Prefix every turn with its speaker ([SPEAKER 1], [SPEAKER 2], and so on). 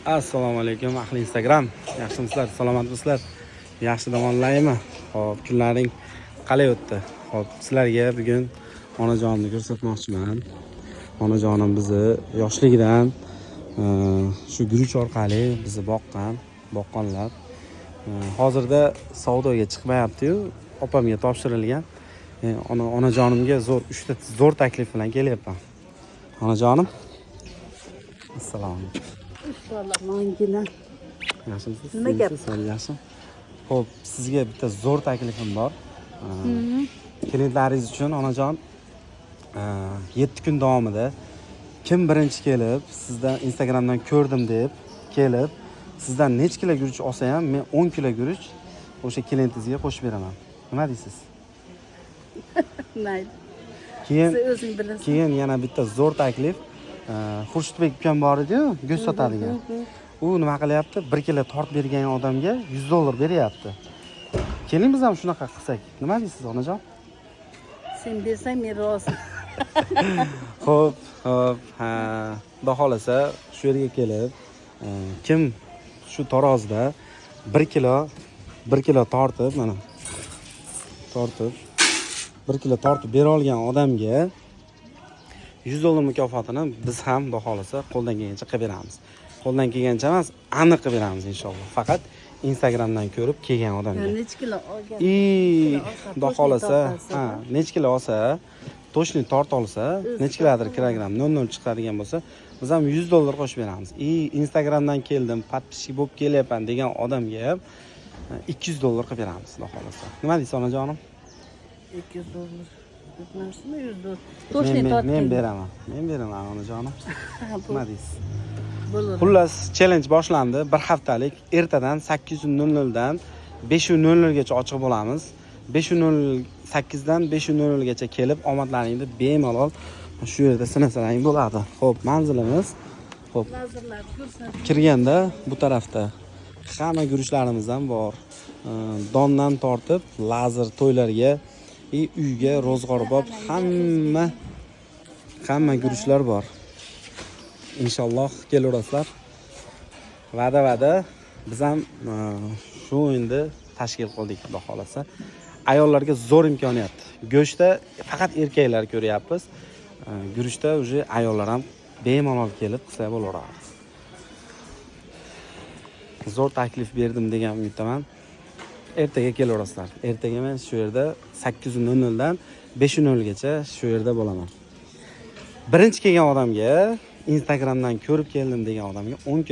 [SPEAKER 1] Assalomu alaykum ahli Instagram. Yaxshimisizlar? Salomatmisizlar? Yaxshi dam olaymi? Xo'p, kunlaring qalay o'tdi? Xo'p, sizlarga bugun onajonni ko'rsatmoqchiman. Onajonim bizni yoshligidan shu guruch orqali bizni boqqanlar. Hozirda savdoga chiqmayapti-yu, opamga topshirilgan. Onajonimga zo'r taklif bilan kelyapman. Onajonim. Assalomu alaykum.
[SPEAKER 2] Assalomu
[SPEAKER 1] Yaxshimisiz?
[SPEAKER 2] Nima gap?
[SPEAKER 1] Yaxshi. Xo'p, sizga bitta zo'r taklifim bor. Klientlaringiz uchun onajon 7 kun davomida kim birinchi kelib, sizdan Instagramdan ko'rdim deb kelib, sizdan necha kilo guruch olsa ham, men 10 kilo guruch o'sha klientingizga qo'shib beraman. Nima deysiz?
[SPEAKER 2] Mayli.
[SPEAKER 1] Keyin
[SPEAKER 2] Siz o'zing bilasiz.
[SPEAKER 1] keyin yana bitta zo'r taklif. Xurshidbek ukam bor edi-yu, go'sht sotadigan. U nima qilyapti? 1 kilo tortib bergan odamga $100 beryapti. Keling biz ham shunaqa qilsak. Nima deysiz, onajon?
[SPEAKER 2] Sen bersang men rozi.
[SPEAKER 1] Xo'p, ha, xudo xolasa shu yerga kelib, kim shu tarozida 1 kilo tortib, mana bir kilo tortib bera olgan odamga $100 mukofotini biz ham xudo xolasa qo'ldan kelgancha qilib beramiz. Qo'ldan kelgancha emas, aniq qilib beramiz inshaalloh. Faqat Instagramdan ko'rib kelgan odamga.
[SPEAKER 2] Necha kilo olgan?
[SPEAKER 1] Xudo xolasa, ha, necha kilo olsa, to'shni tort olsa, necha kilodir kilogramm 00 chiqadigan bo'lsa, biz ham $100 qo'shib beramiz. Instagramdan keldim, подписчик bo'lib kelyapman degan odamga ham $200 qilib beramiz, xudo xolasa. Nima deysiz, onajonim?
[SPEAKER 2] $200. Bitmasmi $100? To'shni tort.
[SPEAKER 1] Men beraman. Men beraman, onajonim. Nima deysiz?
[SPEAKER 2] Bo'ladi.
[SPEAKER 1] Xullas, challenge boshlandi. Bir haftalik ertadan 8:00 dan 5:00 gacha ochiq bo'lamiz. 8 dan 5:00 gacha kelib, omadlaringni bemalol shu yerda sinasang bo'ladi. Xo'p, manzilimiz. Xo'p,
[SPEAKER 2] Vazirlar ko'rsin.
[SPEAKER 1] kirganda bu tarafda hamma guruchlarimizdan bor. Dondan tortib, lazer to'ylarga, uyga, ro'zg'orbob hamma guruchlar bor. Inshaalloh kelaverasizlar. Va'da biz ham shu endi tashkil qildik, xudo xolasa. Ayollarga zo'r imkoniyat. Go'shtda faqat erkaklar ko'ryapmiz. Guruchda uje ayollar ham bemalol kelib qilsa bo'laveradi. Zo'r taklif berdim degan umiddaman. Ertaga kelaverasizlar. Ertaga men shu yerda 8:00 dan 5:00 gacha shu yerda bo'laman. Birinchi kelgan odamga Instagramdan ko'rib keldim degan odamga 10